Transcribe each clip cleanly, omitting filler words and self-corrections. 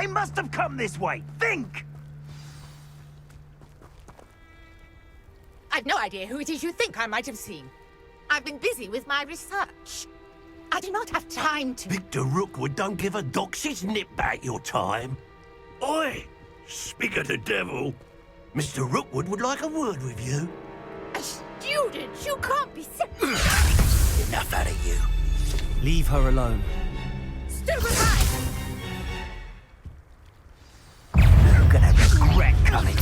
They must have come this way. Think! I've no idea who it is you think I might have seen. I've been busy with my research. I do not have time to... Victor Rookwood don't give a doxy's nip back your time. Oi! Speak of the devil. Mr. Rookwood would like a word with you. A student? You can't be so... Enough out of you. Leave her alone. Stupefy! You're gonna regret coming.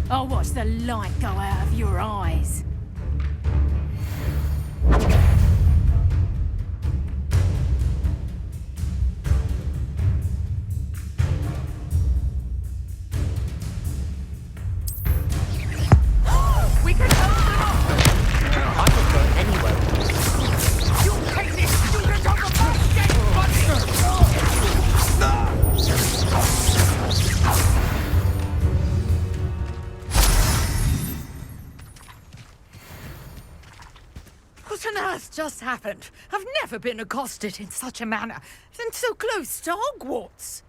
I'll watch the light go out of your eyes. We can hold them off! I'm not going anywhere. You take this student off the first gate, What on earth just happened? I've never been accosted in such a manner, and so close to Hogwarts.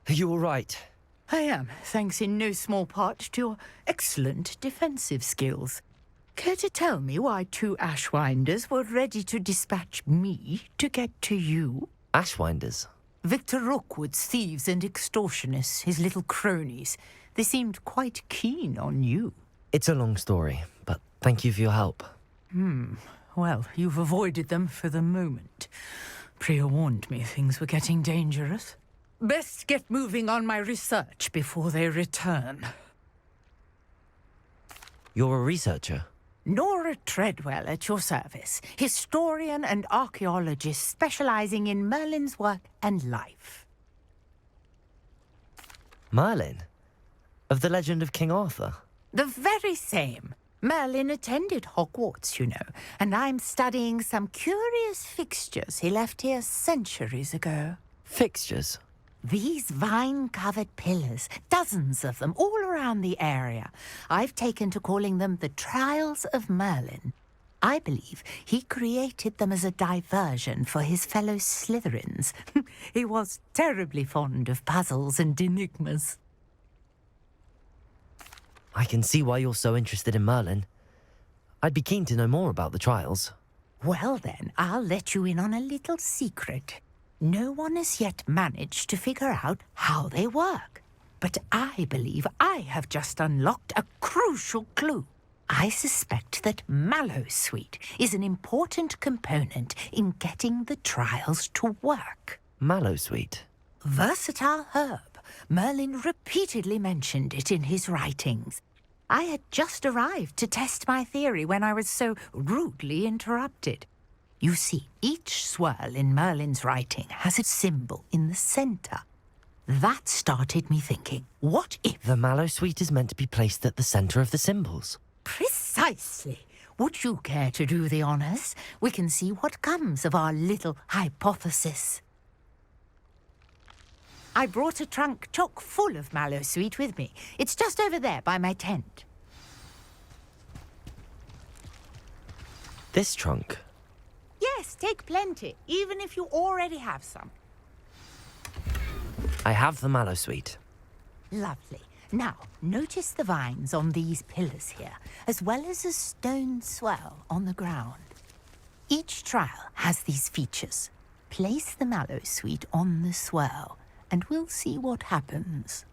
Are you all right? I am, thanks in no small part to your excellent defensive skills. Care to tell me why two Ashwinders were ready to dispatch me to get to you? Ashwinders? Victor Rookwood's thieves and extortionists, his little cronies. They seemed quite keen on you. It's a long story, but thank you for your help. Well, you've avoided them for the moment. Priya warned me things were getting dangerous. Best get moving on my research before they return. You're a researcher? Nora Treadwell at your service, historian and archaeologist specializing in Merlin's work and life. Merlin? Of the legend of King Arthur? The very same. Merlin attended Hogwarts, you know, and I'm studying some curious fixtures he left here centuries ago. Fixtures? These vine-covered pillars, dozens of them, all around the area. I've taken to calling them the Trials of Merlin. I believe he created them as a diversion for his fellow Slytherins. He was terribly fond of puzzles and enigmas. I can see why you're so interested in Merlin. I'd be keen to know more about the trials. Well then, I'll let you in on a little secret. No one has yet managed to figure out how they work. But I believe I have just unlocked a crucial clue. I suspect that Mallowsweet is an important component in getting the trials to work. Mallowsweet? Versatile herb. Merlin repeatedly mentioned it in his writings. I had just arrived to test my theory when I was so rudely interrupted. You see, each swirl in Merlin's writing has a symbol in the center. That started me thinking, what if... The Mallowsweet is meant to be placed at the center of the symbols. Precisely. Would you care to do the honors? We can see what comes of our little hypothesis. I brought a trunk chock full of Mallowsweet with me. It's just over there by my tent. This trunk? Yes, take plenty, even if you already have some. I have the Mallowsweet. Lovely. Now, notice the vines on these pillars here, as well as a stone swell on the ground. Each trial has these features. Place the Mallowsweet on the swell, and we'll see what happens.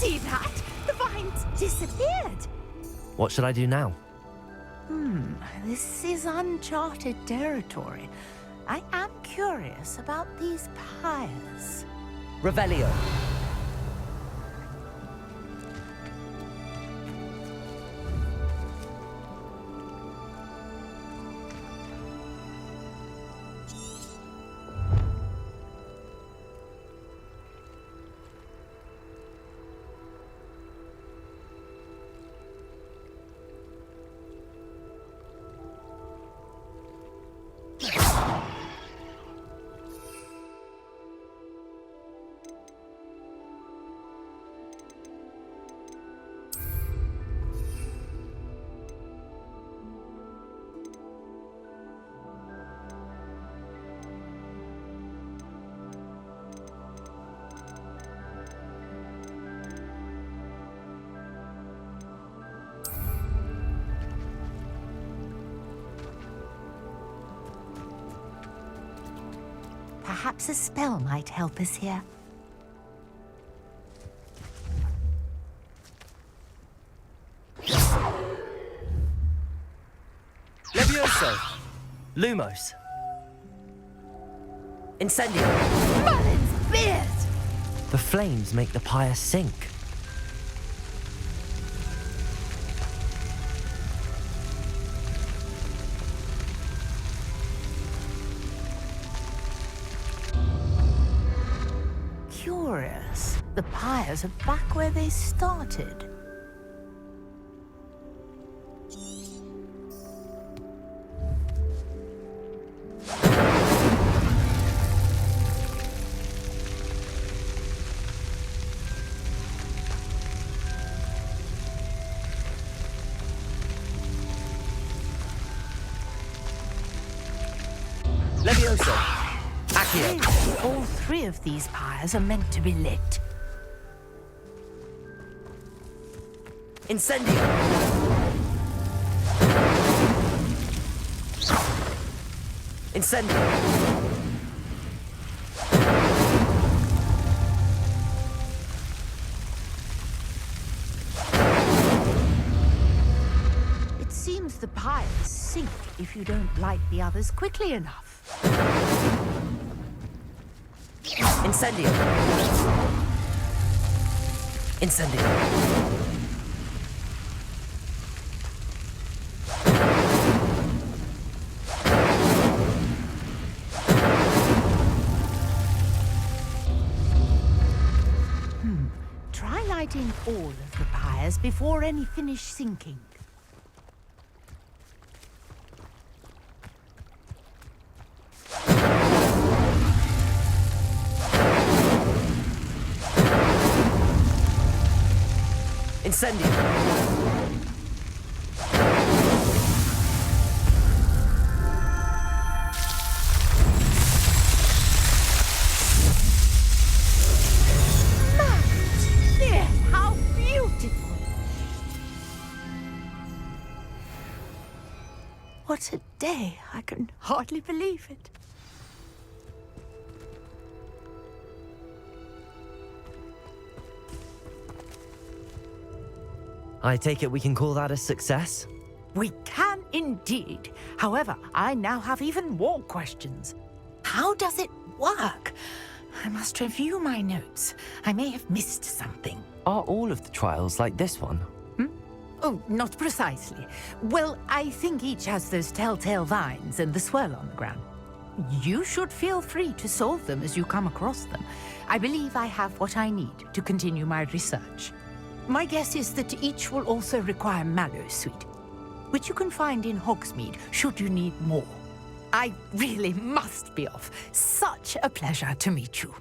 See that? The vines disappeared. What should I do now? This is uncharted territory. I am curious about these pyres. Revelio. Perhaps a spell might help us here. Levioso. Lumos. Incendio. Merlin's beard! The flames make the pyre sink. Curious. The pyres are back where they started. Levioso. Accio. Clearly, all three of these pyres are meant to be lit. Incendio. Incendio. It seems the pyres sink if you don't light the others quickly enough. Incendio. Incendio. Try lighting all of the pyres before any finish sinking. Incendio. There, how beautiful! What a day! I can hardly believe it. I take it we can call that a success? We can indeed. However, I now have even more questions. How does it work? I must review my notes. I may have missed something. Are all of the trials like this one? Oh, not precisely. Well, I think each has those telltale vines and the swirl on the ground. You should feel free to solve them as you come across them. I believe I have what I need to continue my research. My guess is that each will also require mallow sweet, which you can find in Hogsmeade should you need more. I really must be off. Such a pleasure to meet you.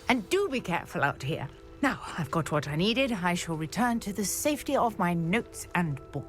And do be careful out here. Now, I've got what I needed. I shall return to the safety of my notes and books.